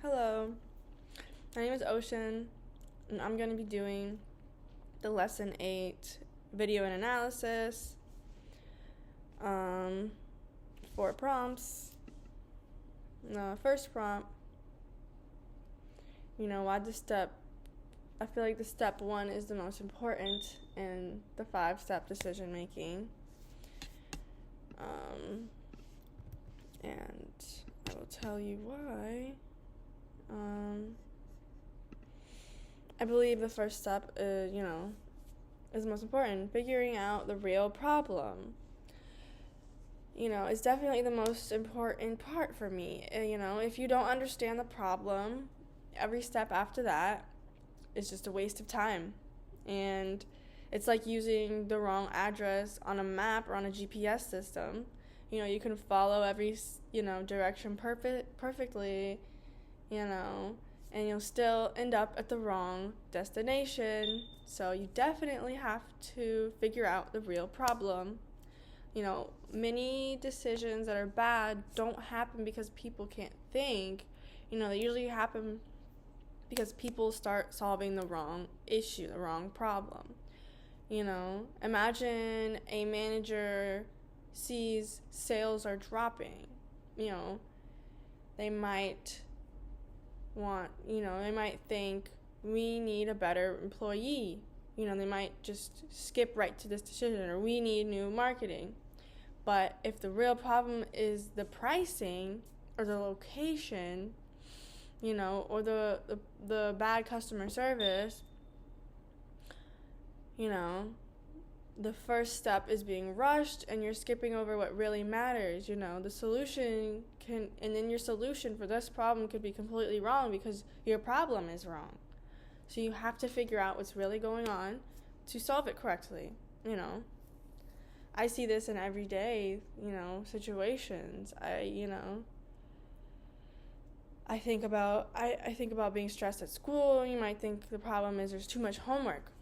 Hello, my name is Ocean, and I'm going to be doing the Lesson 8 video and analysis, 4 prompts. First prompt, why I feel like the step 1 is the most important in the 5-step decision making. And I will tell you why. I believe the first step is the most important. Figuring out the real problem. It's definitely the most important part for me. If you don't understand the problem, every step after that is just a waste of time. And it's like using the wrong address on a map or on a GPS system. You can follow every, direction perfectly, and you'll still end up at the wrong destination. So you definitely have to figure out the real problem. Many decisions that are bad don't happen because people can't think. They usually happen because people start solving the wrong issue, the wrong problem. Imagine a manager sees sales are dropping. They might think we need a better employee. They might just skip right to this decision, or we need new marketing. But if the real problem is the pricing or the location, or the bad customer service, the first step is being rushed and you're skipping over what really matters. The solution and then your solution for this problem could be completely wrong because your problem is wrong. So you have to figure out what's really going on to solve it correctly. I see this in everyday, situations. I think about being stressed at school. You might think the problem is there's too much homework.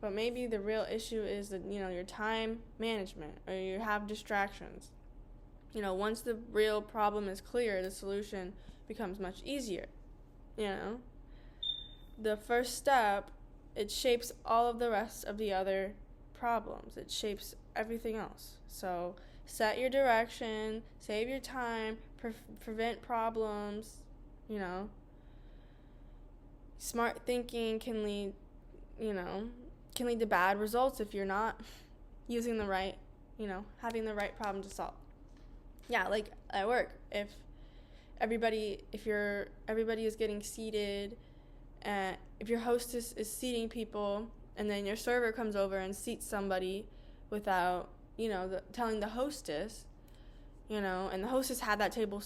But maybe the real issue is that, your time management, or you have distractions. Once the real problem is clear, the solution becomes much easier. The first step, it shapes all of the rest of the other problems. It shapes everything else. So set your direction, save your time, prevent problems. Smart thinking can lead to bad results if you're not using the right, having the right problem to solve. Yeah, like at work, if everybody is getting seated, and if your hostess is seating people, and then your server comes over and seats somebody without, telling the hostess, and the hostess had that table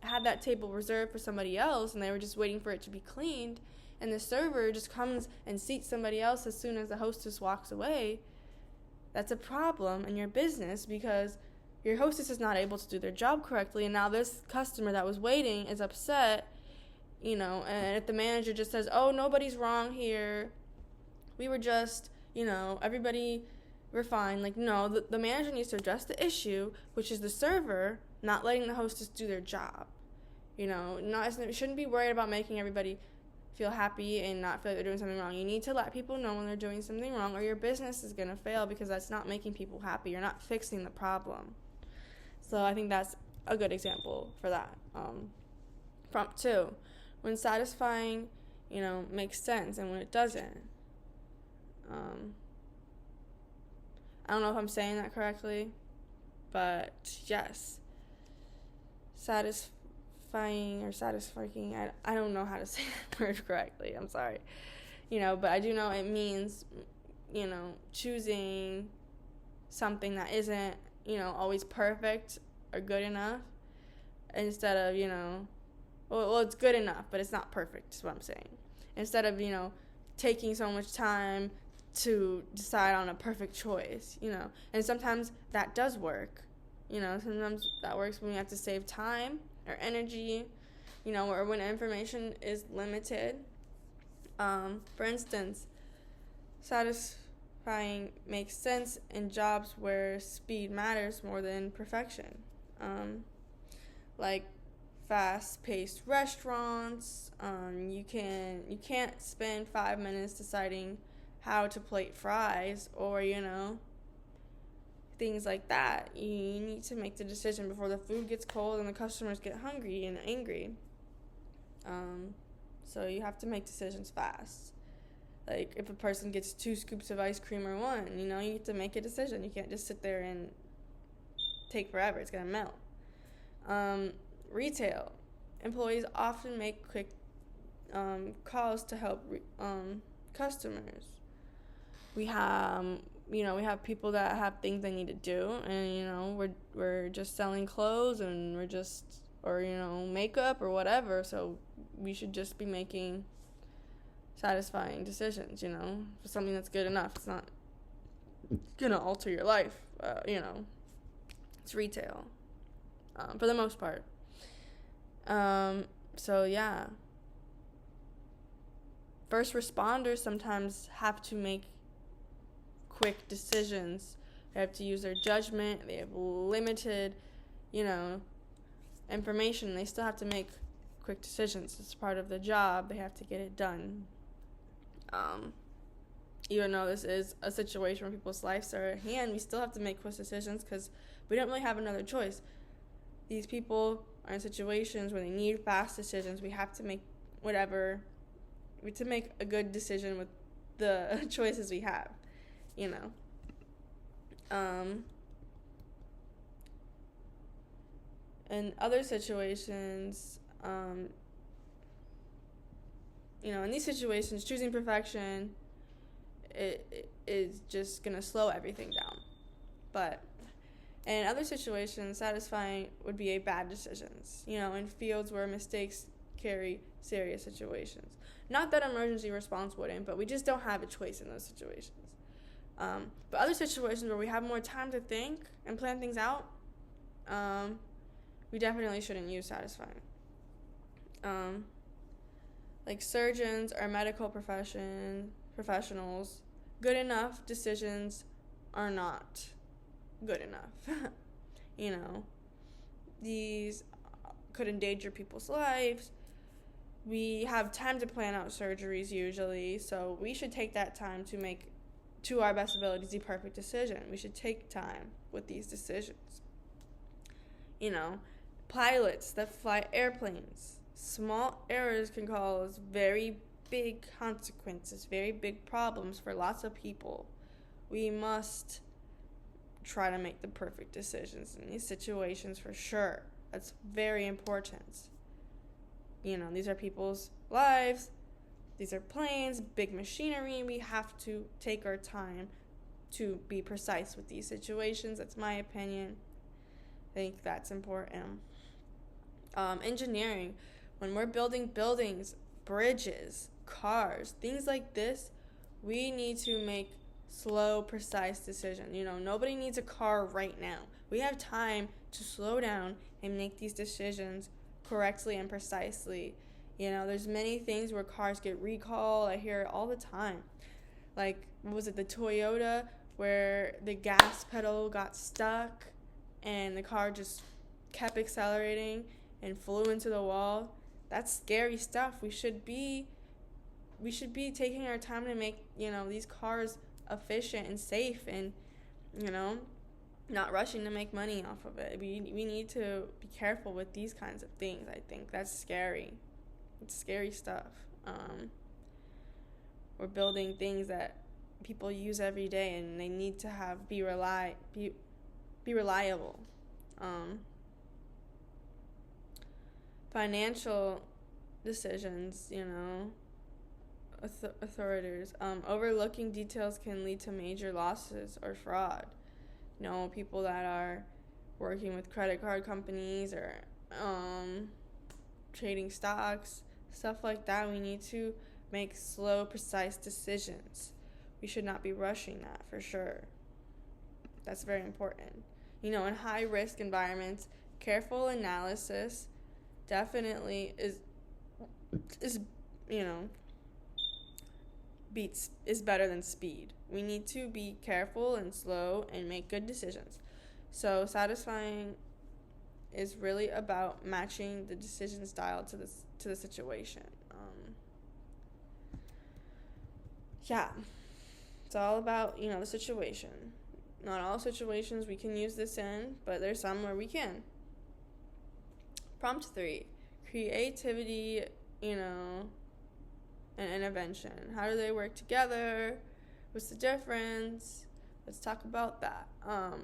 had that table reserved for somebody else, and they were just waiting for it to be cleaned, and the server just comes and seats somebody else as soon as the hostess walks away, that's a problem in your business because your hostess is not able to do their job correctly, and now this customer that was waiting is upset, and if the manager just says, oh, nobody's wrong here, we were just, we're fine. Like, no, the manager needs to address the issue, which is the server not letting the hostess do their job. It shouldn't be worried about making everybody feel happy and not feel like they're doing something wrong. You need to let people know when they're doing something wrong, or your business is going to fail because that's not making people happy. You're not fixing the problem. So I think that's a good example for that. Prompt 2, when satisfying, makes sense and when it doesn't. I don't know if I'm saying that correctly, but yes. Satisfying, I don't know how to say that word correctly. I'm sorry. But I do know it means, choosing something that isn't, always perfect or good enough instead of, well, it's good enough, but it's not perfect is what I'm saying. Instead of, taking so much time to decide on a perfect choice, and sometimes that does work. Sometimes that works when we have to save time or energy, or when information is limited. For instance, satisfying makes sense in jobs where speed matters more than perfection. Like fast-paced restaurants. You can't spend 5 minutes deciding how to plate fries, or things like that. You need to make the decision before the food gets cold and the customers get hungry and angry. So you have to make decisions fast. Like, if a person gets 2 scoops of ice cream or 1, you have to make a decision. You can't just sit there and take forever. It's going to melt. Retail. Employees often make quick calls to help customers. We have people that have things they need to do, and we're just selling clothes, and we're just, or makeup or whatever. So we should just be making satisfying decisions. For something that's good enough. It's not gonna alter your life. It's retail, for the most part. So yeah. First responders sometimes have to make quick decisions. They have to use their judgment. They have limited, information. They still have to make quick decisions. It's part of the job. They have to get it done. Even though this is a situation where people's lives are at hand, we still have to make quick decisions because we don't really have another choice. These people are in situations where they need fast decisions. We have to make a good decision with the choices we have, In other situations, in these situations, choosing perfection it is just going to slow everything down. But in other situations, satisfying would be a bad decisions, in fields where mistakes carry serious situations. Not that emergency response wouldn't, but we just don't have a choice in those situations. But other situations where we have more time to think and plan things out, we definitely shouldn't use satisfying. Like surgeons or medical professionals, good enough decisions are not good enough. These could endanger people's lives. We have time to plan out surgeries usually, so we should take that time to make, to our best abilities, the perfect decision. We should take time with these decisions. Pilots that fly airplanes, small errors can cause very big consequences, very big problems for lots of people. We must try to make the perfect decisions in these situations for sure. That's very important. These are people's lives. These are planes, big machinery. We have to take our time to be precise with these situations. That's my opinion. I think that's important. Engineering. When we're building buildings, bridges, cars, things like this, we need to make slow, precise decisions. Nobody needs a car right now. We have time to slow down and make these decisions correctly and precisely. There's many things where cars get recalled. I hear it all the time. Like, what was it, the Toyota, where the gas pedal got stuck and the car just kept accelerating and flew into the wall. That's scary stuff. We should be taking our time to make, these cars efficient and safe, and, not rushing to make money off of it. We need to be careful with these kinds of things. I think that's scary. It's scary stuff. We're building things that people use every day, and they need to be reliable. Financial decisions, authorities. Overlooking details can lead to major losses or fraud. People that are working with credit card companies or trading stocks, stuff like that. We need to make slow, precise decisions. We should not be rushing that, for sure. That's very important. In high-risk environments, careful analysis definitely is better than speed. We need to be careful and slow and make good decisions. So satisfying is really about matching the decision style to the situation. Yeah, it's all about, the situation. Not all situations we can use this in, but there's some where we can. Prompt 3, creativity, and intervention. How do they work together? What's the difference? Let's talk about that.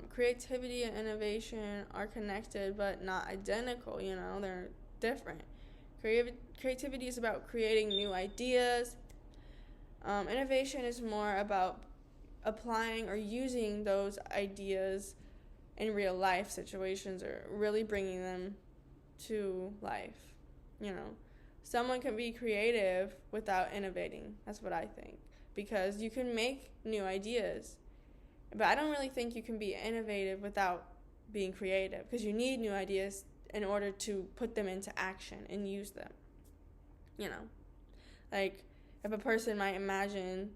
Creativity and innovation are connected but not identical, they're different. Creativity is about creating new ideas. Innovation is more about applying or using those ideas in real life situations or really bringing them to life. Someone can be creative without innovating. That's what I think, because you can make new ideas, but I don't really think you can be innovative without being creative, because you need new ideas in order to put them into action and use them. Like if a person might imagine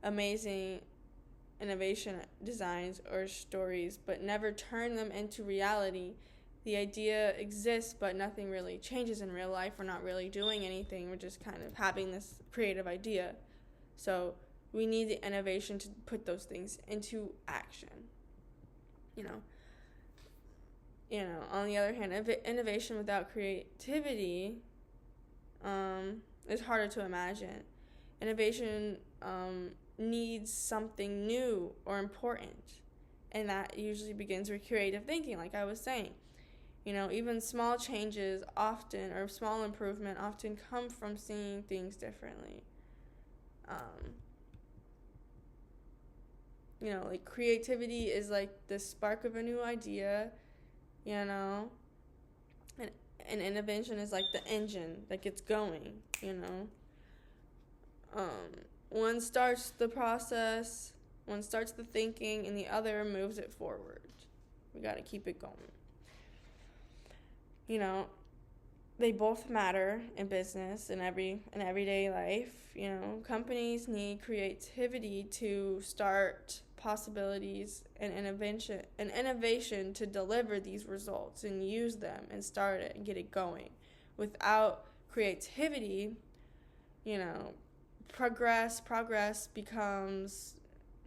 amazing innovation designs or stories but never turn them into reality, the idea exists but nothing really changes in real life. We're not really doing anything, we're just kind of having this creative idea. So we need the innovation to put those things into action. On the other hand, innovation without creativity is harder to imagine. Innovation needs something new or important, and that usually begins with creative thinking, like I was saying. Even small changes often, or small improvement often, come from seeing things differently. Like creativity is like the spark of a new idea, and innovation is like the engine that gets going. One starts the process, one starts the thinking, and the other moves it forward. We got to keep it going. They both matter in business and everyday life. Companies need creativity to start possibilities and innovation to deliver these results and use them and start it and get it going. Without creativity, progress becomes,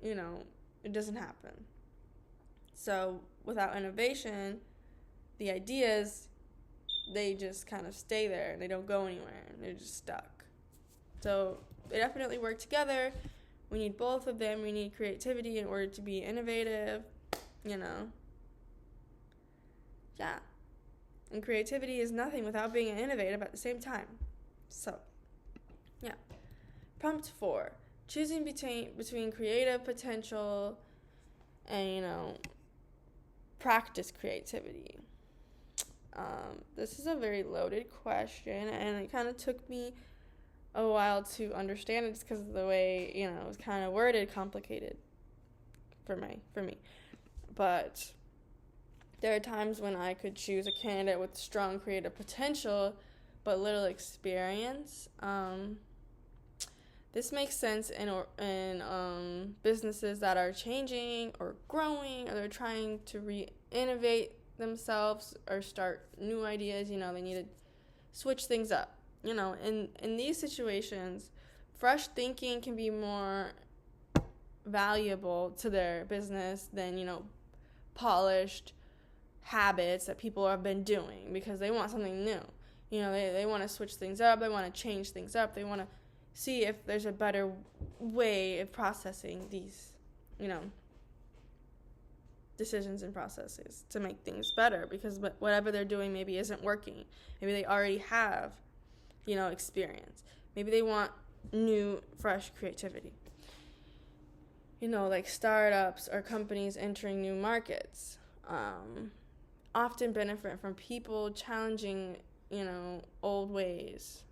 it doesn't happen. So without innovation, the ideas, they just kind of stay there and they don't go anywhere and they're just stuck. So they definitely work together. We need both of them. We need creativity in order to be innovative, Yeah. And creativity is nothing without being innovative at the same time. So, yeah. Prompt 4, choosing between creative potential and, practice creativity. This is a very loaded question, and it kind of took me a while to understand it just because of the way, it was kind of worded, complicated for me. But there are times when I could choose a candidate with strong creative potential but little experience. This makes sense in businesses that are changing or growing, or they're trying to re-innovate themselves or start new ideas. They need to switch things up. In these situations, fresh thinking can be more valuable to their business than, polished habits that people have been doing, because they want something new. They want to switch things up, they want to change things up, they want to see if there's a better way of processing these, decisions and processes to make things better, because whatever they're doing maybe isn't working. Maybe they already have, experience. Maybe they want new, fresh creativity. Like startups or companies entering new markets often benefit from people challenging, old ways.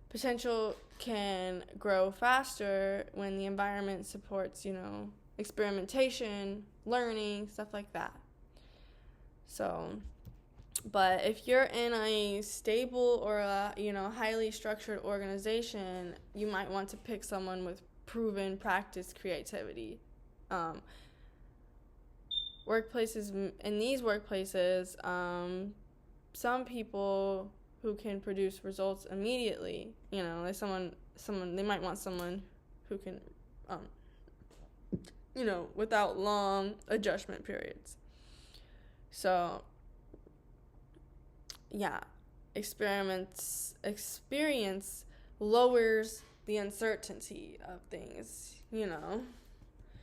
Potential can grow faster when the environment supports, experimentation, learning, stuff like that. So, but if you're in a stable or a, highly structured organization, you might want to pick someone with proven practice creativity. in these workplaces, some people who can produce results immediately, like someone they might want someone who can, without long adjustment periods. So, yeah, experience lowers the uncertainty of things,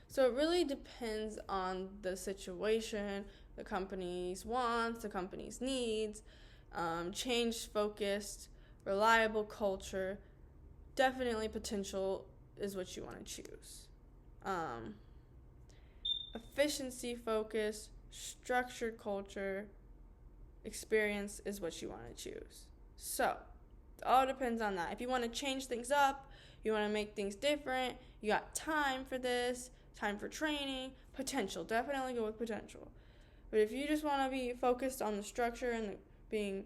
So it really depends on the situation, the company's wants, the company's needs, change-focused, reliable culture. Definitely potential is what you want to choose. Efficiency-focused, structured culture, experience is what you want to choose. So it all depends on that. If you want to change things up, you want to make things different, you got time for this, time for training, potential. Definitely go with potential. But if you just want to be focused on the structure and being,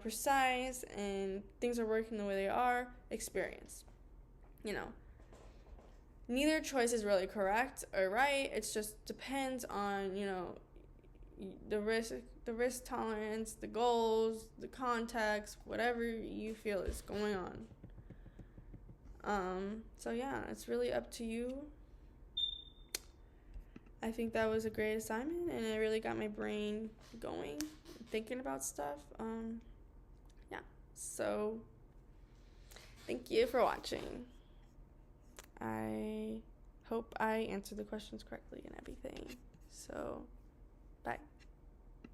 precise and things are working the way they are, experience. Neither choice is really correct or right. It just depends on, the risk tolerance, the goals, the context, whatever you feel is going on. So yeah, it's really up to you. I think that was a great assignment, and it really got my brain going, thinking about stuff. Yeah. So thank you for watching. I hope I answered the questions correctly and everything. So, bye.